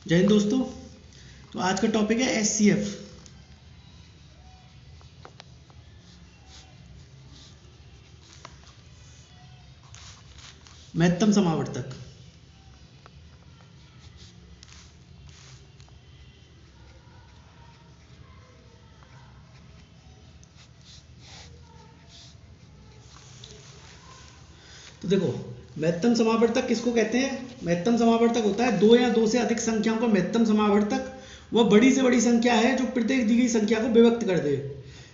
जय हिंद दोस्तों। तो आज का टॉपिक है एचसीएफ। महत्तम समावर्तक। तो देखो, महत्तम समावर्तक किसको कहते हैं? महत्तम समावर्तक होता है दो या दो से अधिक संख्याओं का महत्तम समावर्तक। वह बड़ी से बड़ी संख्या है जो प्रत्येक दी गई संख्या को विभक्त कर दे,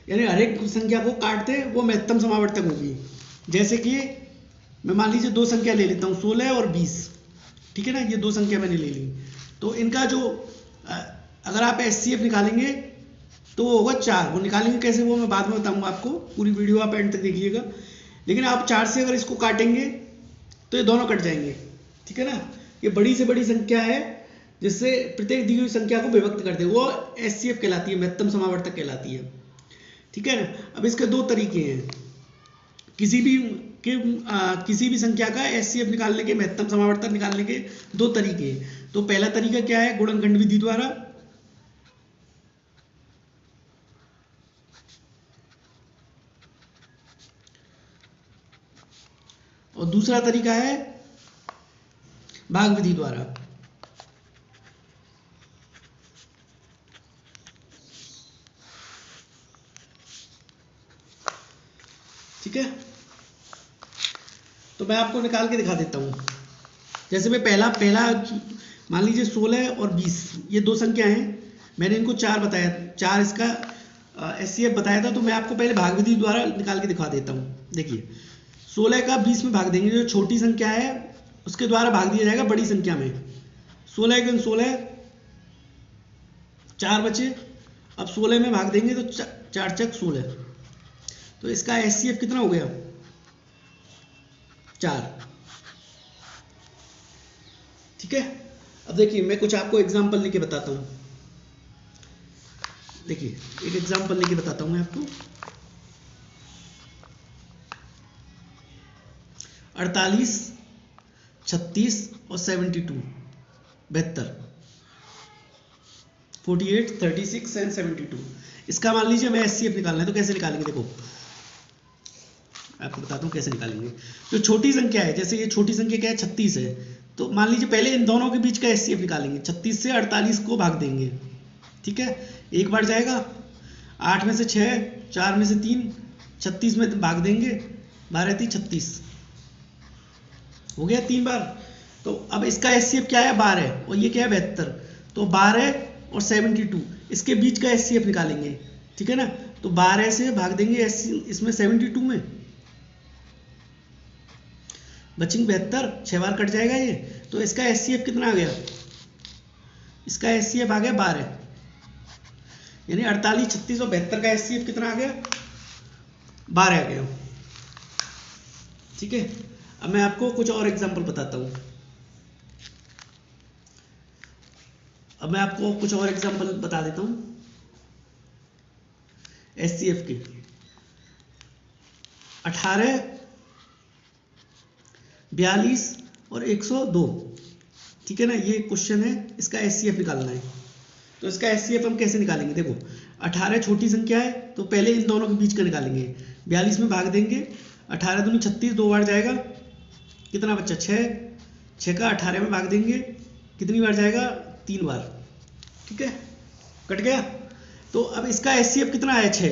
यानी हर एक संख्या को काट दे, वो महत्तम समावर्तक होगी। जैसे कि मैं मान लीजिए दो संख्या ले लेता हूँ, 16 और 20। ठीक है ना, ये दो संख्या मैंने ले ली। तो इनका जो अगर आप एचसीएफ निकालेंगे तो वो होगा 4। वो निकालेंगे कैसे, वो मैं बाद में बताऊंगा आपको, पूरी वीडियो आप एंड तक देखिएगा। लेकिन आप 4 से अगर इसको काटेंगे तो ये दोनों कट जाएंगे। ठीक है ना, ये बड़ी से बड़ी संख्या है जिससे प्रत्येक दी हुई संख्या को विभक्त कर दे, वो एचसीएफ कहलाती है, महत्तम समावर्तक कहलाती है। ठीक है ना। अब इसके दो तरीके हैं, किसी भी संख्या का एचसीएफ निकालने के, महत्तम समावर्तक निकालने के दो तरीके हैं। तो पहला तरीका क्या है, गुणनखंड विधि द्वारा। और दूसरा तरीका है भाग विधि द्वारा। ठीक है, तो मैं आपको निकाल के दिखा देता हूं। जैसे मैं पहला मान लीजिए 16 और 20, ये दो संख्या हैं, मैंने इनको 4 बताया, 4 इसका एचसीएफ बताया था। तो मैं आपको पहले भाग विधि द्वारा निकाल के दिखा देता हूं। देखिए, 16 का 20 में भाग देंगे, जो छोटी संख्या है उसके द्वारा भाग दिया जाएगा बड़ी संख्या में। 16 गुण 16, 4 बचे। अब 16 में भाग देंगे तो 4 चक 16। तो इसका एचसीएफ कितना हो गया? 4। ठीक है। अब देखिए, मैं कुछ आपको एग्जांपल लेके बताता हूं। देखिए, एक एग्जांपल लेके बताता हूं मैं आपको। 48, 36 और 72, 72, 48, 36 एंड 72। इसका मान लीजिए मैं एचसीएफ निकालना है, तो कैसे निकालेंगे? देखो, आपको बताता हूँ कैसे निकालेंगे। जो छोटी संख्या है, जैसे ये छोटी संख्या क्या है, 36 है, तो मान लीजिए पहले इन दोनों के बीच का एचसीएफ निकालेंगे। 36 से 48 को भाग देंगे। ठीक है, एक बार जाएगा, 8 में से 6, 4 में से 3, 36 में भाग देंगे, 12 3 36, हो गया 3 बार। तो अब इसका एचसीएफ क्या है? 12, और ये क्या है? 72। तो 12 और 72, इसके बीच का एचसीएफ निकालेंगे। ठीक है ना, तो 12 से भाग देंगे इसमें 72 में, बचेंगे 72, 6 बार कट जाएगा ये। तो इसका एचसीएफ कितना आ गया? इसका एचसीएफ आ गया 12, यानी 48, 36 और 72 का एचसीएफ कितना आ गया? 12 आ गया। ठीक है, अब मैं आपको कुछ और एग्जांपल बताता हूं। अब मैं आपको कुछ और एग्जांपल बता देता हूं एचसीएफ के। 18, 42 और 102। ठीक है ना, ये क्वेश्चन है, इसका एचसीएफ निकालना है। तो इसका एचसीएफ हम कैसे निकालेंगे? देखो, 18 छोटी संख्या है, तो पहले इन दोनों के बीच का निकालेंगे। 42 में भाग देंगे, 18 दूनी 36, 2 बार जाएगा, कितना बच्चा? 6। 6 का 18 में भाग देंगे, कितनी बार जाएगा? 3 बार। ठीक है, कट गया। तो अब इसका एचसीएफ कितना है? 6।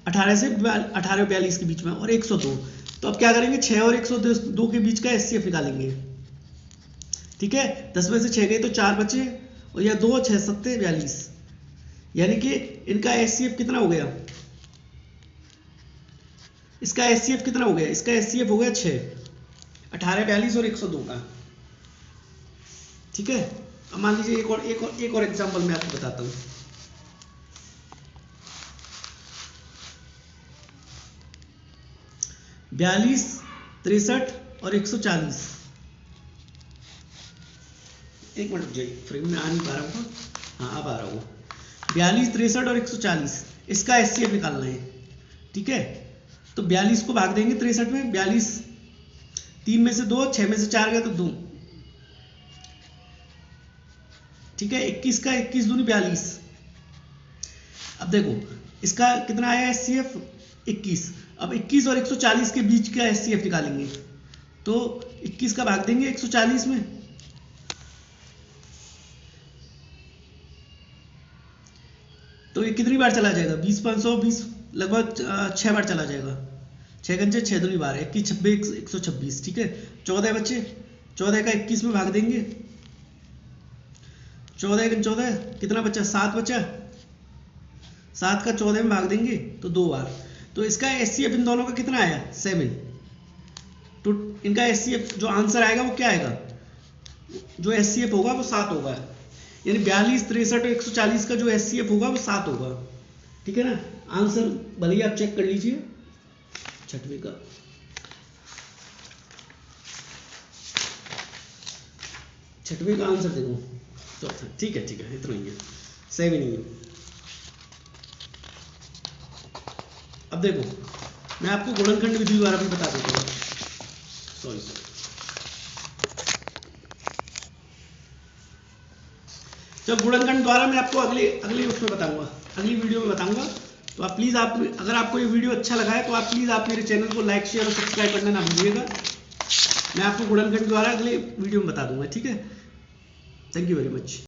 18 से 18 42 के बीच में, और 102। तो अब क्या करेंगे? 6 और 102 के बीच का एचसीएफ निकालेंगे। ठीक है, 10 में से 6 गए तो 4 बचे, और यह 2, 6 7 42, यानी कि इनका एचसीएफ कितना हो गया? इसका एचसीएफ कितना हो गया? इसका एचसीएफ हो गया 6, 18, 42 और 102 का। ठीक है, अब मान लीजिए एक और एग्जांपल मैं आपको बताता हूं। बयालीस, 63 और 140। एक मिनट जाइए, फ्रेम में आ नहीं पा रहा हूँ। हाँ, अब आ रहा हूँ। 42, 63 और 140, इसका एचसीएफ निकालना है। ठीक है, तो 42 को भाग देंगे 63 में, 42, 3 में से 2, 6 में से 4 गया तो 2, ठीक है, 21 का 21 दूनी 42। अब देखो इसका कितना आया HCF 21। अब 21 और 140 के बीच का HCF निकालेंगे, तो 21 का भाग देंगे 140 में, तो ये कितनी बार चला जाएगा, 20 520 लगभग 6 बार चला जाएगा। 6 पंजे 6 दूनी 12, 21 26 126। ठीक है, 14 बच्चे, 14 का 21 में भाग देंगे, 14 का 14 कितना बचा, 7 बचा, 7 का 14 में भाग देंगे तो 2 बार। तो इसका HCF इन दोनों का कितना आया, 7। तो इनका HCF जो आंसर आएगा वो क्या आएगा, जो HCF होगा वो 7 होगा, यानी 42 63 और 140 का जो HCF होगा वो 7 होगा। ठीक है ना, आंसर भले ही आप चेक कर लीजिए छठवीं का। छठवीं का आंसर देखो चौथा। ठीक है इतना ही है, 7 ही है। अब देखो मैं आपको गुणनखंड विधि द्वारा भी बता देता हूँ, सॉरी जब गुणनखंड द्वारा मैं आपको अगली उसमें बताऊंगा, अगली वीडियो में बताऊंगा। तो आप प्लीज़ अगर आपको ये वीडियो अच्छा लगा है तो आप प्लीज़ आप मेरे चैनल को लाइक शेयर और सब्सक्राइब करना ना भूलिएगा। मैं आपको गुणनखंड द्वारा अगले वीडियो में बता दूंगा। ठीक है, थैंक यू वेरी मच।